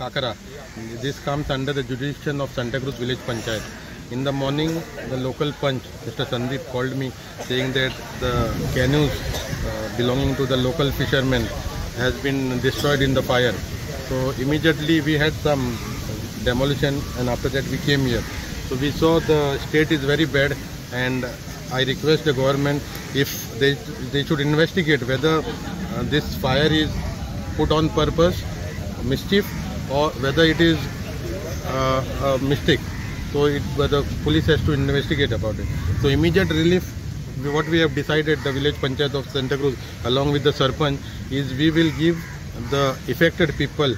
Cacra. This comes under the jurisdiction of Santa Cruz Village Panchayat. In the morning, the local punch, Mr. Sandeep, called me saying that the canoes belonging to the local fishermen has been destroyed in the fire. So immediately we had some demolition, and after that we came here. So we saw the state is very bad, and I request the government if they should investigate whether this fire is put on purpose, mischief, or whether it is a mistake. So the police has to investigate about it. So immediate relief, what we have decided, the village panchayat of Santa Cruz along with the Sarpanch, is we will give the affected people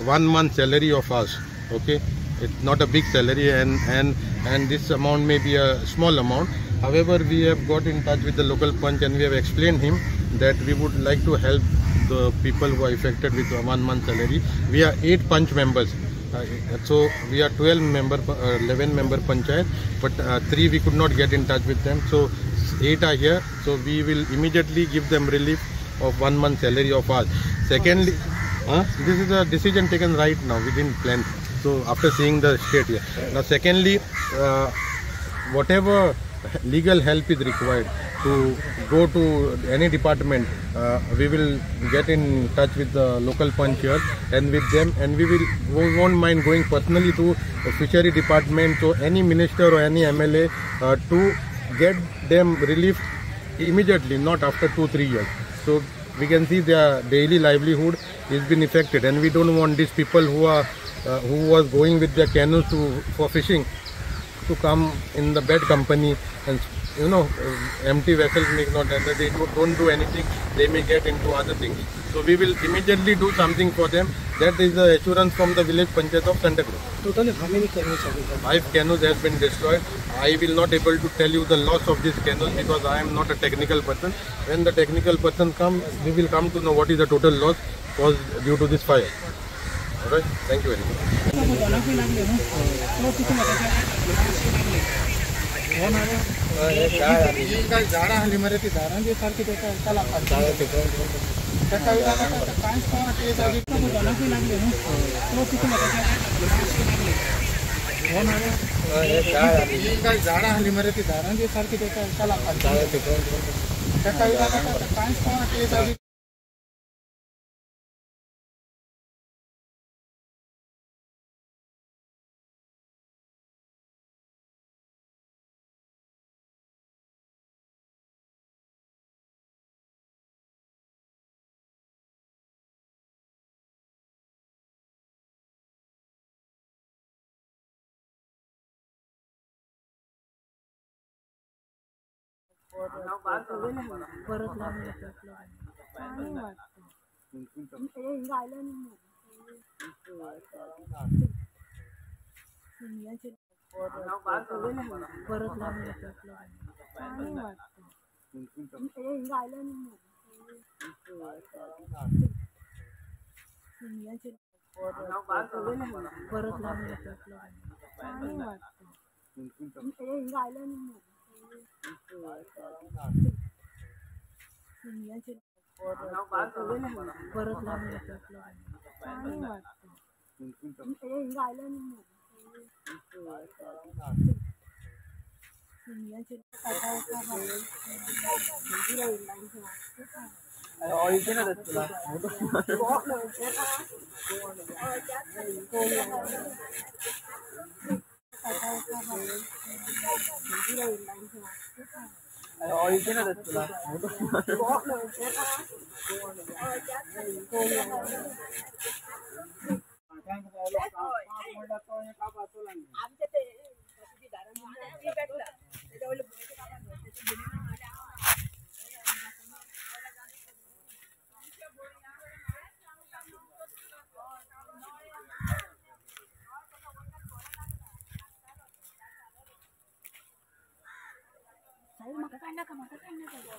1 month salary of us. Okay, it's not a big salary, and this amount may be a small amount. However, we have got in touch with the local punch and we have explained him that we would like to help the people who are affected with a 1 month salary. We are 8 punch members. So we are 11 member panchayat, but 3 we could not get in touch with them. So 8 are here. So we will immediately give them relief of 1 month salary of ours. Secondly, this is a decision taken right now. We didn't plan. So after seeing the state here. Now secondly, whatever legal help is required to go to any department, we will get in touch with the local punch here and with them, and we won't mind going personally to the fishery department, so any minister or any MLA to get them relief immediately, not after 2-3 years. So we can see their daily livelihood is been affected, and we don't want these people who was going with their canoes for fishing to come in the bad company, and empty vessels make not enter. They don't do anything, they may get into other things. So we will immediately do something for them. That is the assurance from the village panchayat of Santa Cruz. Totally how many canoes have you done? 5 canoes has been destroyed. I will not able to tell you the loss of these canoes because I am not a technical person. When the technical person comes, we will come to know what is the total loss caused due to this fire. Alright, thank you very much.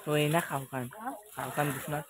Enak kan disunat.